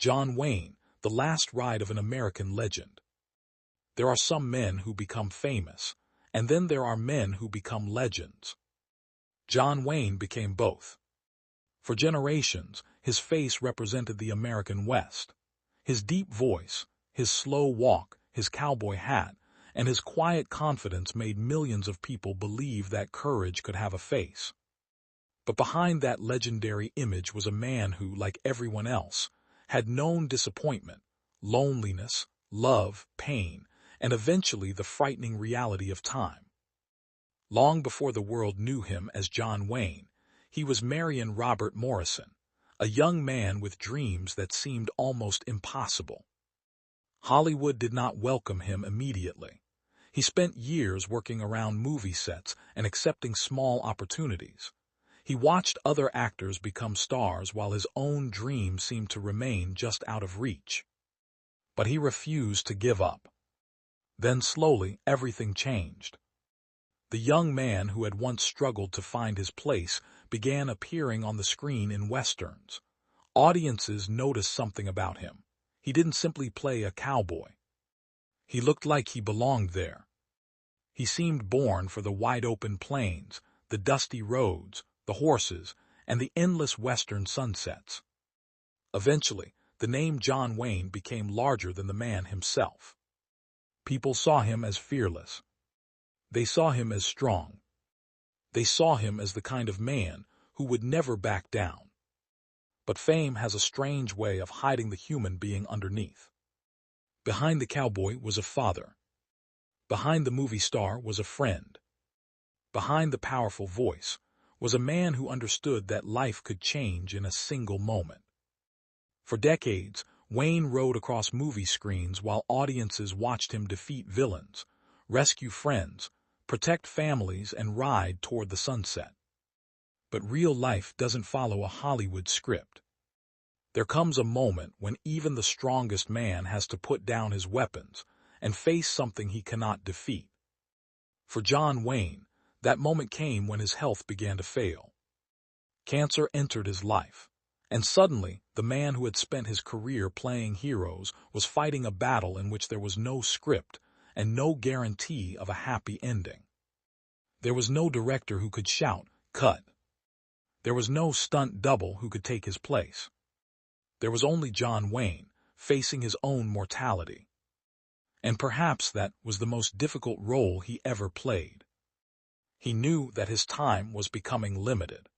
John Wayne, the last ride of an American legend. There are some men who become famous, and then there are men who become legends. John Wayne became both. For generations, his face represented the American West. His deep voice, his slow walk, his cowboy hat, and his quiet confidence made millions of people believe that courage could have a face. But behind that legendary image was a man who, like everyone else, had known disappointment, loneliness, love, pain, and eventually the frightening reality of time. Long before the world knew him as John Wayne, he was Marion Robert Morrison, a young man with dreams that seemed almost impossible. Hollywood did not welcome him immediately. He spent years working around movie sets and accepting small opportunities. He watched other actors become stars while his own dream seemed to remain just out of reach. But he refused to give up. Then slowly everything changed. The young man who had once struggled to find his place began appearing on the screen in westerns. Audiences noticed something about him. He didn't simply play a cowboy. He looked like he belonged there. He seemed born for the wide-open plains, the dusty roads, the horses, and the endless western sunsets. Eventually, the name John Wayne became larger than the man himself. People saw him as fearless. They saw him as strong. They saw him as the kind of man who would never back down. But fame has a strange way of hiding the human being underneath. Behind the cowboy was a father. Behind the movie star was a friend. Behind the powerful voice was a man who understood that life could change in a single moment. For decades, Wayne rode across movie screens while audiences watched him defeat villains, rescue friends, protect families, and ride toward the sunset. But real life doesn't follow a Hollywood script. There comes a moment when even the strongest man has to put down his weapons and face something he cannot defeat. For John Wayne, that moment came when his health began to fail. Cancer entered his life, and suddenly the man who had spent his career playing heroes was fighting a battle in which there was no script and no guarantee of a happy ending. There was no director who could shout, "Cut." There was no stunt double who could take his place. There was only John Wayne, facing his own mortality. And perhaps that was the most difficult role he ever played. He knew that his time was becoming limited.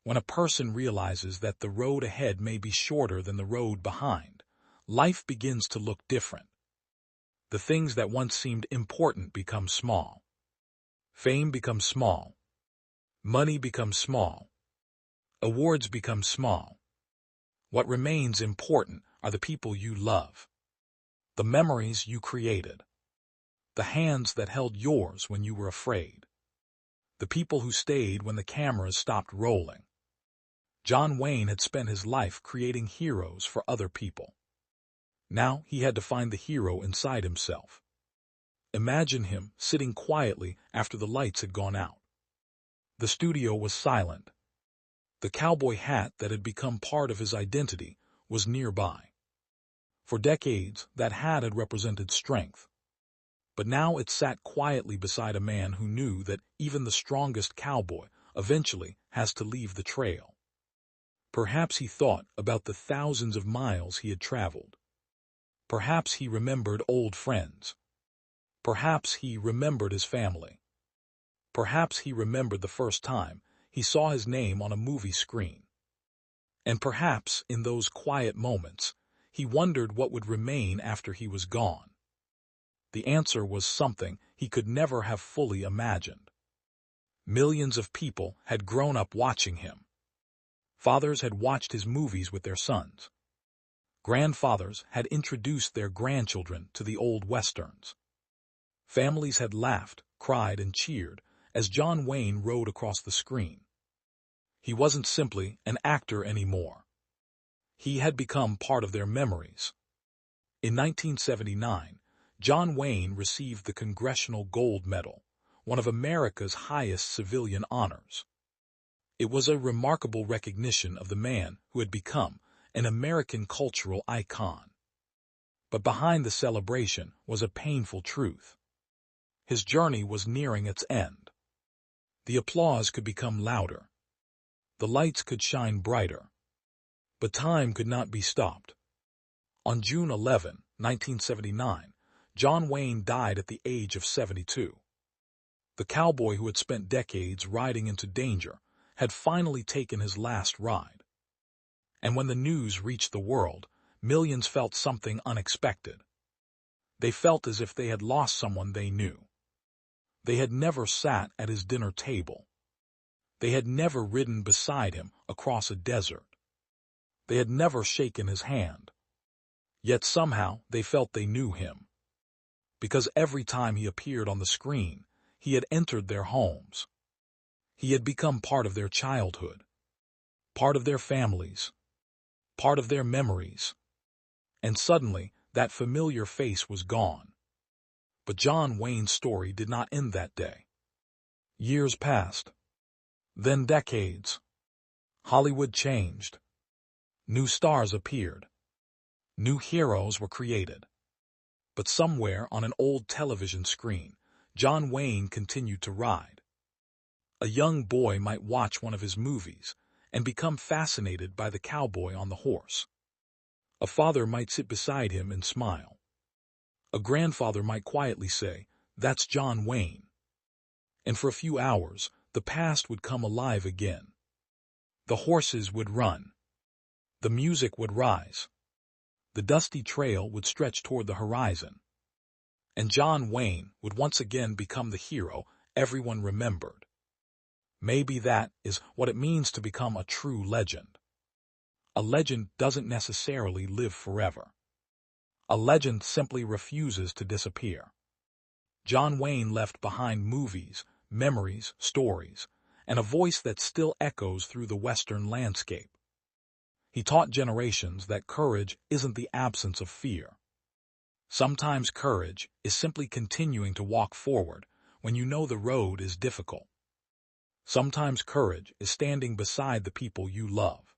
When a person realizes that the road ahead may be shorter than the road behind, life begins to look different. The things that once seemed important become small. Fame becomes small. Money becomes small. Awards become small. What remains important are the people you love, the memories you created, the hands that held yours when you were afraid, the people who stayed when the cameras stopped rolling. John Wayne had spent his life creating heroes for other people. Now he had to find the hero inside himself. Imagine him sitting quietly after the lights had gone out. The studio was silent. The cowboy hat that had become part of his identity was nearby. For decades, that hat had represented strength. But now it sat quietly beside a man who knew that even the strongest cowboy eventually has to leave the trail. Perhaps he thought about the thousands of miles he had traveled. Perhaps he remembered old friends. Perhaps he remembered his family. Perhaps he remembered the first time he saw his name on a movie screen. And perhaps, in those quiet moments, he wondered what would remain after he was gone. The answer was something he could never have fully imagined. Millions of people had grown up watching him. Fathers had watched his movies with their sons. Grandfathers had introduced their grandchildren to the old westerns. Families had laughed, cried, and cheered as John Wayne rode across the screen. He wasn't simply an actor anymore. He had become part of their memories. In 1979, John Wayne received the Congressional Gold Medal, one of America's highest civilian honors. It was a remarkable recognition of the man who had become an American cultural icon. But behind the celebration was a painful truth. His journey was nearing its end. The applause could become louder. The lights could shine brighter. But time could not be stopped. On June 11, 1979, John Wayne died at the age of 72. The cowboy who had spent decades riding into danger had finally taken his last ride. And when the news reached the world, millions felt something unexpected. They felt as if they had lost someone they knew. They had never sat at his dinner table. They had never ridden beside him across a desert. They had never shaken his hand. Yet somehow they felt they knew him. Because every time he appeared on the screen, he had entered their homes. He had become part of their childhood, part of their families, part of their memories. And suddenly, that familiar face was gone. But John Wayne's story did not end that day. Years passed. Then decades. Hollywood changed. New stars appeared. New heroes were created. But somewhere on an old television screen, John Wayne continued to ride. A young boy might watch one of his movies and become fascinated by the cowboy on the horse. A father might sit beside him and smile. A grandfather might quietly say, "That's John Wayne." And for a few hours, the past would come alive again. The horses would run. The music would rise. The dusty trail would stretch toward the horizon. And John Wayne would once again become the hero everyone remembered. Maybe that is what it means to become a true legend. A legend doesn't necessarily live forever. A legend simply refuses to disappear. John Wayne left behind movies, memories, stories, and a voice that still echoes through the Western landscape. He taught generations that courage isn't the absence of fear. Sometimes courage is simply continuing to walk forward when you know the road is difficult. Sometimes courage is standing beside the people you love.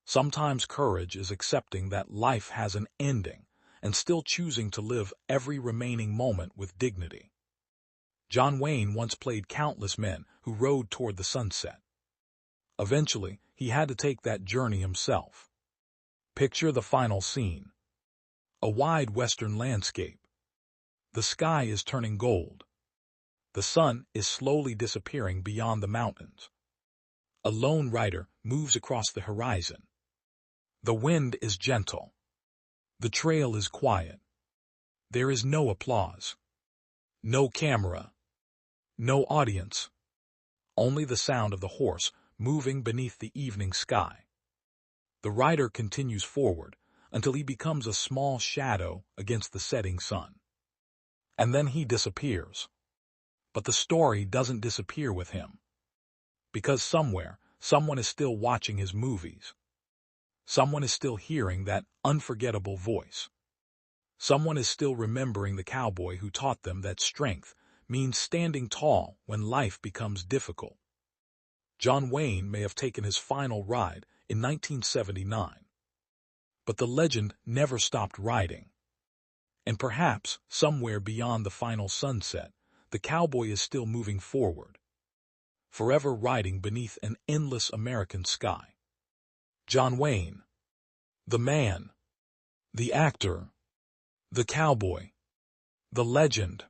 Sometimes courage is accepting that life has an ending and still choosing to live every remaining moment with dignity. John Wayne once played countless men who rode toward the sunset. Eventually, he had to take that journey himself. Picture the final scene. A wide western landscape. The sky is turning gold. The sun is slowly disappearing beyond the mountains. A lone rider moves across the horizon. The wind is gentle. The trail is quiet. There is no applause. No camera. No audience. Only the sound of the horse moving beneath the evening sky. The rider continues forward until he becomes a small shadow against the setting sun. And then he disappears. But the story doesn't disappear with him. Because somewhere, someone is still watching his movies. Someone is still hearing that unforgettable voice. Someone is still remembering the cowboy who taught them that strength means standing tall when life becomes difficult. John Wayne may have taken his final ride in 1979. But the legend never stopped riding. And perhaps, somewhere beyond the final sunset, the cowboy is still moving forward, forever riding beneath an endless American sky. John Wayne. The man. The actor. The cowboy. The legend.